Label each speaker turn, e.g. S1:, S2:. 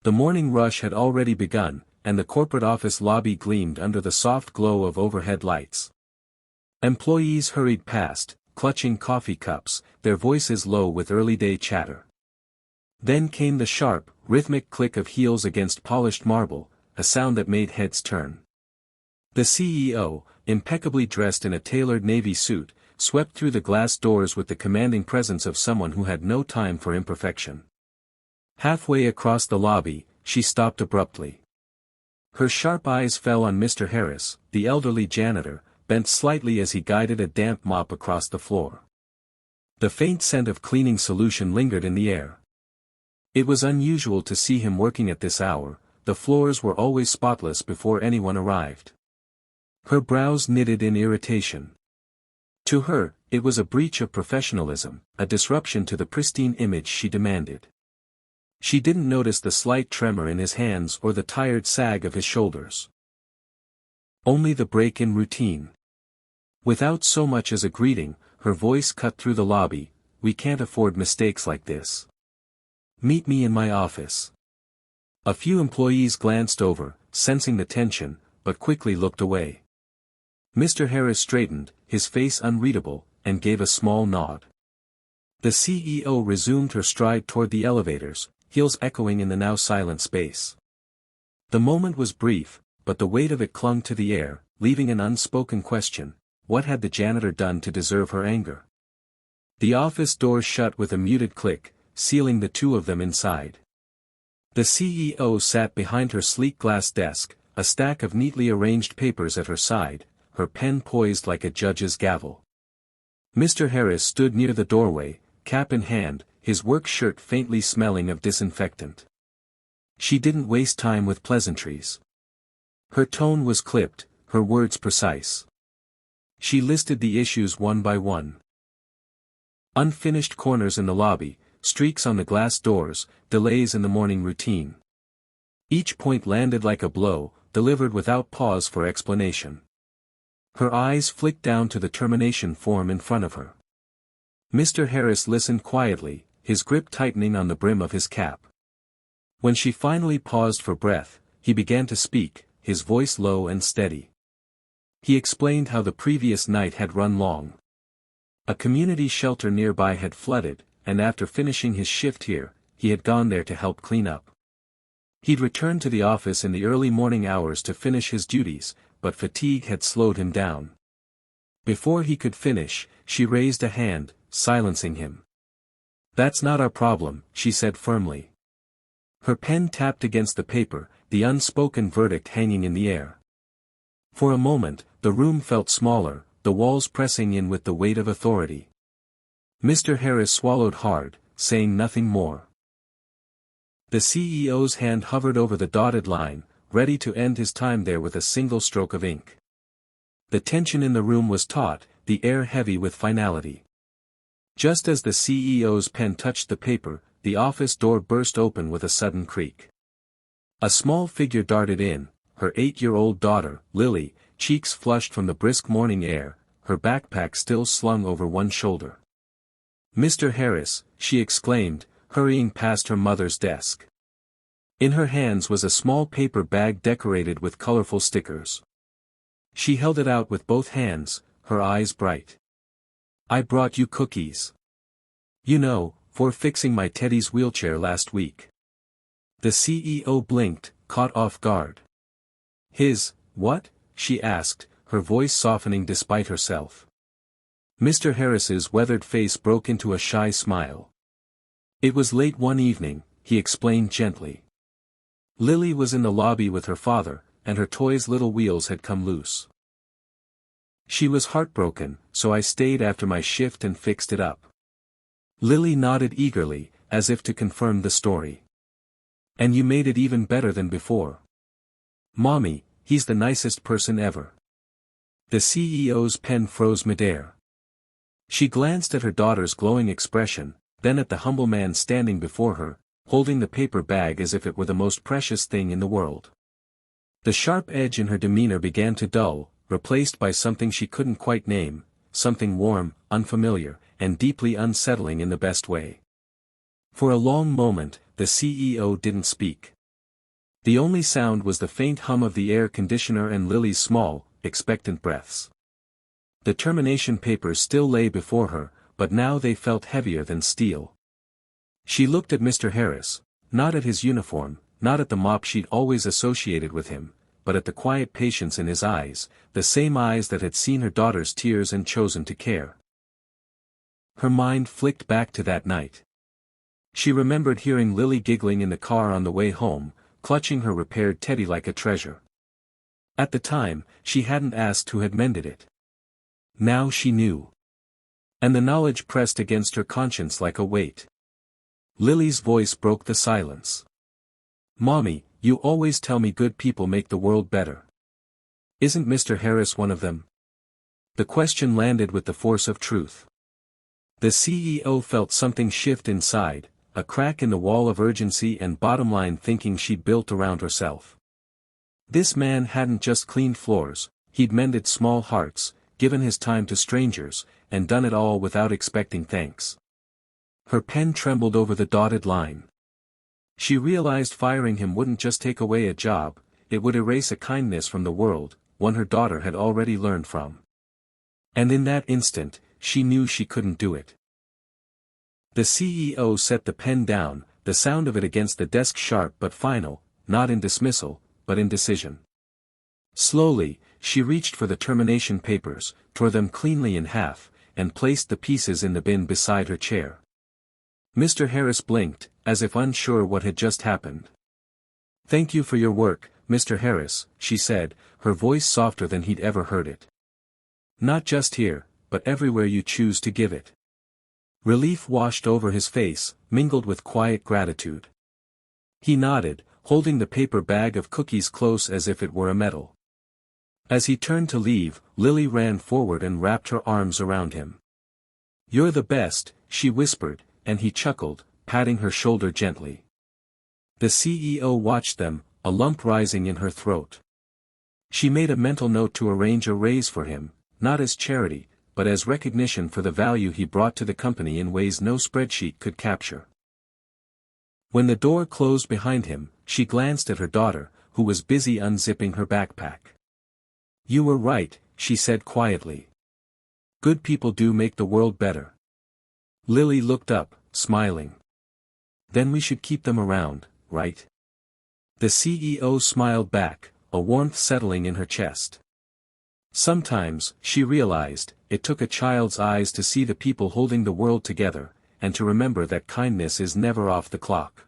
S1: The morning rush had already begun, and the corporate office lobby gleamed under the soft glow of overhead lights. Employees hurried past, clutching coffee cups, their voices low with early-day chatter. Then came the sharp, rhythmic click of heels against polished marble, a sound that made heads turn. The CEO, impeccably dressed in a tailored navy suit, swept through the glass doors with the commanding presence of someone who had no time for imperfection. Halfway across the lobby, she stopped abruptly. Her sharp eyes fell on Mr. Harris, the elderly janitor, bent slightly as he guided a damp mop across the floor. The faint scent of cleaning solution lingered in the air. It was unusual to see him working at this hour, the floors were always spotless before anyone arrived. Her brows knitted in irritation. To her, it was a breach of professionalism, a disruption to the pristine image she demanded. She didn't notice the slight tremor in his hands or the tired sag of his shoulders. Only the break in routine. Without so much as a greeting, her voice cut through the lobby, "We can't afford mistakes like this. Meet me in my office." A few employees glanced over, sensing the tension, but quickly looked away. Mr. Harris straightened, his face unreadable, and gave a small nod. The CEO resumed her stride toward the elevators, heels echoing in the now silent space. The moment was brief, but the weight of it clung to the air, leaving an unspoken question: what had the janitor done to deserve her anger? The office door shut with a muted click, sealing the two of them inside. The CEO sat behind her sleek glass desk, a stack of neatly arranged papers at her side, her pen poised like a judge's gavel. Mr. Harris stood near the doorway, cap in hand, his work shirt faintly smelling of disinfectant. She didn't waste time with pleasantries. Her tone was clipped, her words precise. She listed the issues one by one. Unfinished corners in the lobby, streaks on the glass doors, delays in the morning routine. Each point landed like a blow, delivered without pause for explanation. Her eyes flicked down to the termination form in front of her. Mr. Harris listened quietly, his grip tightening on the brim of his cap. When she finally paused for breath, he began to speak, his voice low and steady. He explained how the previous night had run long. A community shelter nearby had flooded, and after finishing his shift here, he had gone there to help clean up. He'd returned to the office in the early morning hours to finish his duties, but fatigue had slowed him down. Before he could finish, she raised a hand, silencing him. "That's not our problem," she said firmly. Her pen tapped against the paper, the unspoken verdict hanging in the air. For a moment, the room felt smaller, the walls pressing in with the weight of authority. Mr. Harris swallowed hard, saying nothing more. The CEO's hand hovered over the dotted line, ready to end his time there with a single stroke of ink. The tension in the room was taut, the air heavy with finality. Just as the CEO's pen touched the paper, the office door burst open with a sudden creak. A small figure darted in, her 8-year-old daughter, Lily, cheeks flushed from the brisk morning air, her backpack still slung over one shoulder. "Mr. Harris," she exclaimed, hurrying past her mother's desk. In her hands was a small paper bag decorated with colorful stickers. She held it out with both hands, her eyes bright. "I brought you cookies. You know, for fixing my Teddy's wheelchair last week." The CEO blinked, caught off guard. What?" she asked, her voice softening despite herself. Mr. Harris's weathered face broke into a shy smile. "It was late one evening," he explained gently. "Lily was in the lobby with her father, and her toy's little wheels had come loose. She was heartbroken, so I stayed after my shift and fixed it up." Lily nodded eagerly, as if to confirm the story. "And you made it even better than before." "Mommy, he's the nicest person ever." The CEO's pen froze midair. She glanced at her daughter's glowing expression, then at the humble man standing before her, holding the paper bag as if it were the most precious thing in the world. The sharp edge in her demeanor began to dull, replaced by something she couldn't quite name, something warm, unfamiliar, and deeply unsettling in the best way. For a long moment, the CEO didn't speak. The only sound was the faint hum of the air conditioner and Lily's small, expectant breaths. The termination papers still lay before her, but now they felt heavier than steel. She looked at Mr. Harris, not at his uniform, not at the mop she'd always associated with him, but at the quiet patience in his eyes, the same eyes that had seen her daughter's tears and chosen to care. Her mind flicked back to that night. She remembered hearing Lily giggling in the car on the way home, clutching her repaired teddy like a treasure. At the time, she hadn't asked who had mended it. Now she knew. And the knowledge pressed against her conscience like a weight. Lily's voice broke the silence. "Mommy, you always tell me good people make the world better. Isn't Mr. Harris one of them?" The question landed with the force of truth. The CEO felt something shift inside, a crack in the wall of urgency and bottom-line thinking she'd built around herself. This man hadn't just cleaned floors, he'd mended small hearts, given his time to strangers, and done it all without expecting thanks. Her pen trembled over the dotted line. She realized firing him wouldn't just take away a job, it would erase a kindness from the world, one her daughter had already learned from. And in that instant, she knew she couldn't do it. The CEO set the pen down, the sound of it against the desk sharp but final, not in dismissal, but in decision. Slowly, she reached for the termination papers, tore them cleanly in half, and placed the pieces in the bin beside her chair. Mr. Harris blinked, as if unsure what had just happened. "Thank you for your work, Mr. Harris," she said, her voice softer than he'd ever heard it. "Not just here, but everywhere you choose to give it." Relief washed over his face, mingled with quiet gratitude. He nodded, holding the paper bag of cookies close as if it were a medal. As he turned to leave, Lily ran forward and wrapped her arms around him. "You're the best," she whispered, and he chuckled, patting her shoulder gently. The CEO watched them, a lump rising in her throat. She made a mental note to arrange a raise for him, not as charity, but as recognition for the value he brought to the company in ways no spreadsheet could capture. When the door closed behind him, she glanced at her daughter, who was busy unzipping her backpack. "You were right," she said quietly. "Good people do make the world better." Lily looked up, smiling. "Then we should keep them around, right?" The CEO smiled back, a warmth settling in her chest. Sometimes, she realized, it took a child's eyes to see the people holding the world together, and to remember that kindness is never off the clock.